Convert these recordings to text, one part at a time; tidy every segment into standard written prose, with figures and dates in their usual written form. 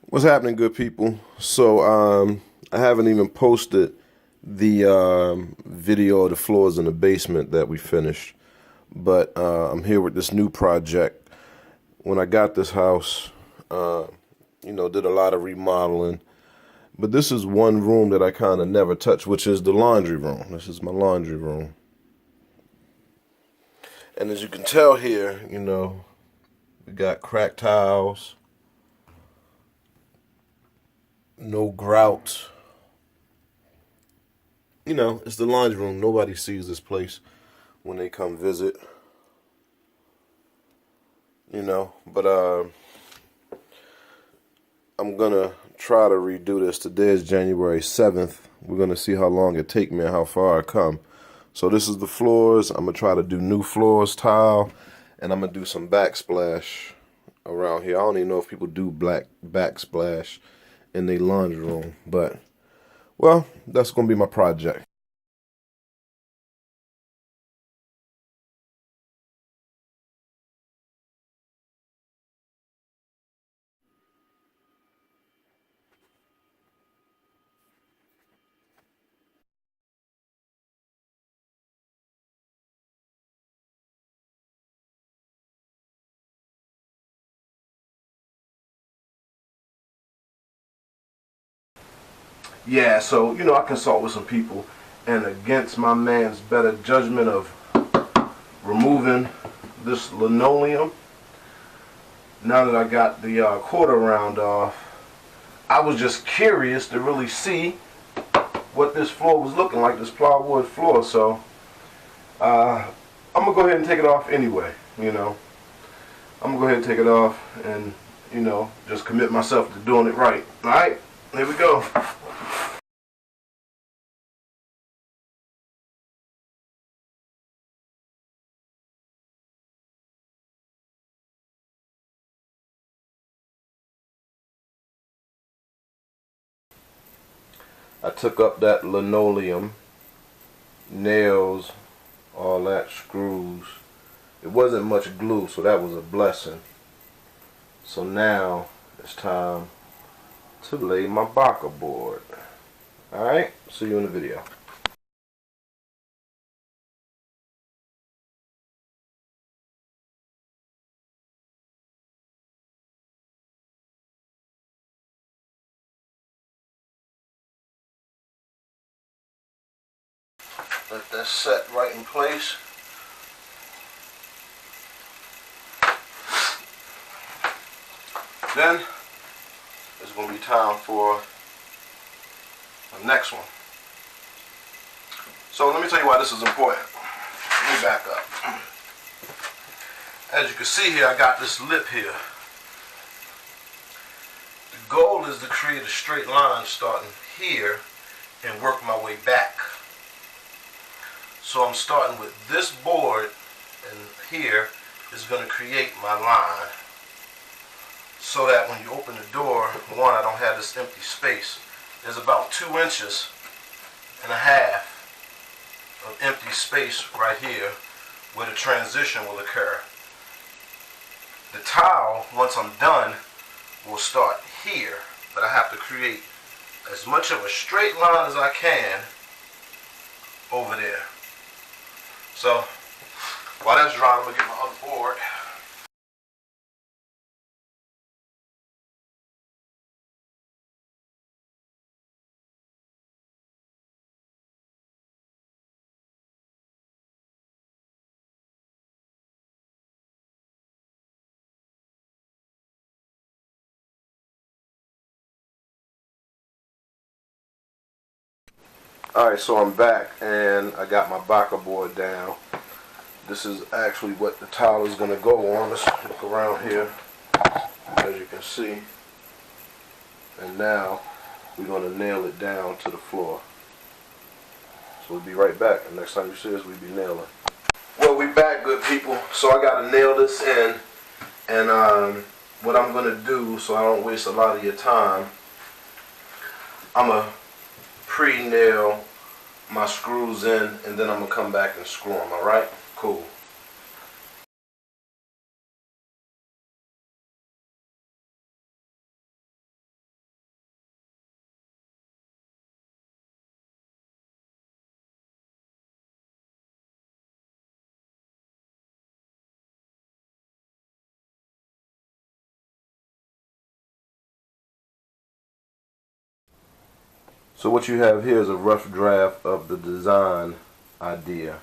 What's happening, good people? I haven't even posted the video of the floors in the basement that we finished, but I'm here with this new project. When I got this house, did a lot of remodeling, but this is one room that I kind of never touched, which is the laundry room. This is my laundry room. And as you can tell here, we got cracked tiles, no grout. It's the laundry room. Nobody sees this place when they come visit. But I'm gonna try to redo this. Today is January 7th. We're gonna see how long it take me and how far I come. So this is the floors. I'm gonna try to do new floors, tile, and I'm gonna do some backsplash around here. I don't even know if people do black backsplash in their laundry room, but well, that's gonna be my project. Yeah, so I consult with some people, and against my man's better judgment of removing this linoleum, now that I got the quarter round off, I was just curious to really see what this floor was looking like, this plywood floor. So I'm gonna go ahead and take it off anyway. I'm gonna go ahead and take it off and just commit myself to doing it right. All right, here we go. I took up that linoleum, nails, all that, screws. It wasn't much glue, so that was a blessing. So now it's time to lay my Baka board. Alright, see you in the video. Let that set right in place. Then it's going to be time for the next one. So let me tell you why this is important. Let me back up. As you can see here, I got this lip here. The goal is to create a straight line starting here and work my way back. So I'm starting with this board, and here is going to create my line, so that when you open the door, one, I don't have this empty space. There's about 2.5 inches of empty space right here where the transition will occur. The tile, once I'm done, will start here, but I have to create as much of a straight line as I can over there. So while that's drying, I'm going to get my other board. Alright, so I'm back and I got my Baka board down. This is actually what the tile is going to go on. Let's look around here, as you can see. And now we're going to nail it down to the floor. So we'll be right back. And next time you see us, we'll be nailing. Well, we back, good people. So I got to nail this in. And what I'm going to do, so I don't waste a lot of your time, I'm going to pre-nail my screws in, and then I'm going to come back and screw them, alright? Cool. So what you have here is a rough draft of the design idea.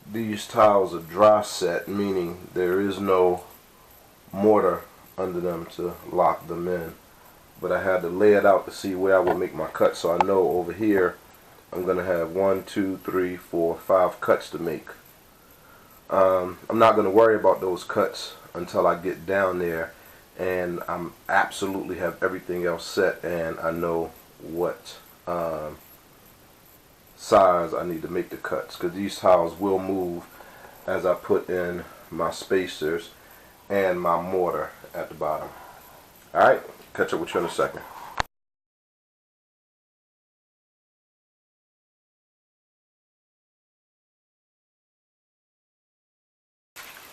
These tiles are dry set, meaning there is no mortar under them to lock them in. But I had to lay it out to see where I would make my cuts, so I know over here I'm going to have 1, 2, 3, 4, 5 cuts to make. I'm not going to worry about those cuts until I get down there and I'm absolutely have everything else set and I know what size I need to make the cuts, because these tiles will move as I put in my spacers and my mortar at the bottom. Alright, catch up with you in a second.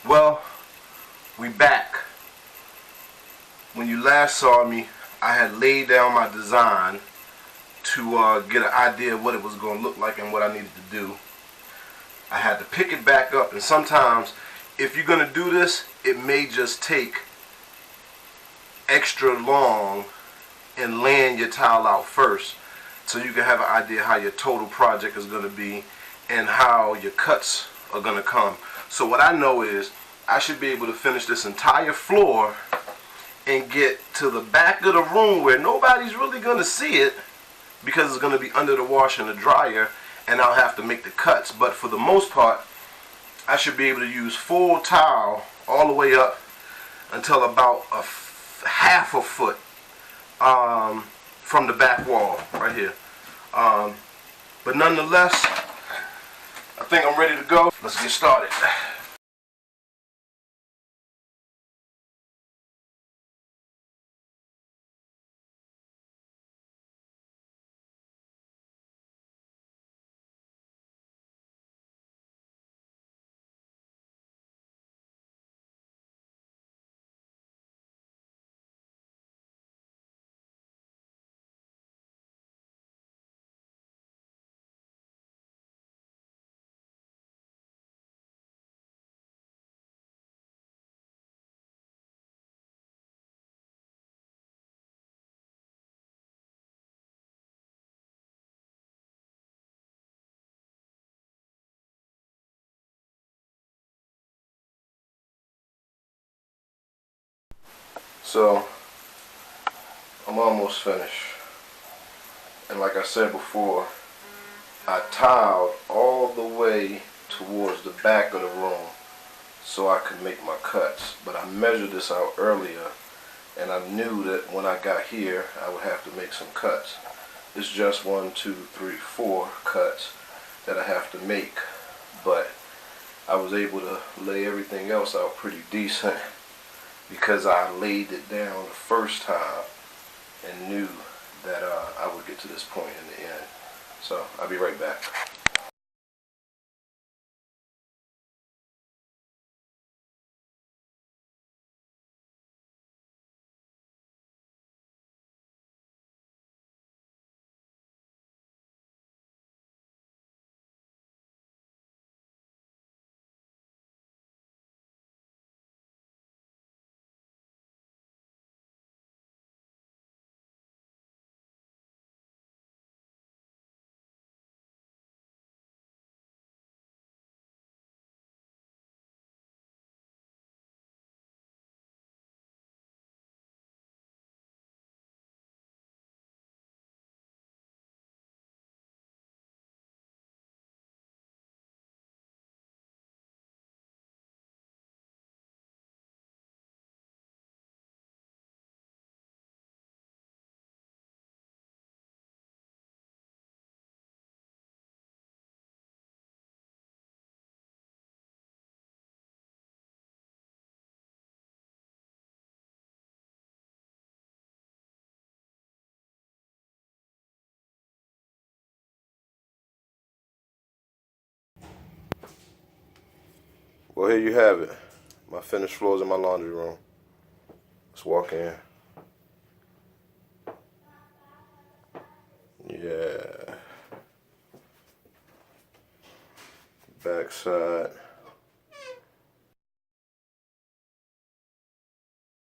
Well, we back. When you last saw me, I had laid down my design to get an idea of what it was going to look like and what I needed to do. I had to pick it back up, and sometimes if you're going to do this, it may just take extra long in laying your tile out first so you can have an idea how your total project is going to be and how your cuts are going to come. So what I know is I should be able to finish this entire floor and get to the back of the room where nobody's really going to see it, because it's going to be under the washer and the dryer, and I'll have to make the cuts. But for the most part, I should be able to use full tile all the way up until about half a foot from the back wall right here. But nonetheless, I think I'm ready to go. Let's get started. So, I'm almost finished. And like I said before, I tiled all the way towards the back of the room so I could make my cuts. But I measured this out earlier, and I knew that when I got here, I would have to make some cuts. It's just 1, 2, 3, 4 cuts that I have to make. But I was able to lay everything else out pretty decent because I laid it down the first time and knew that I would get to this point in the end. So I'll be right back. Well, here you have it. My finished floors in my laundry room. Let's walk in. Yeah. Backside.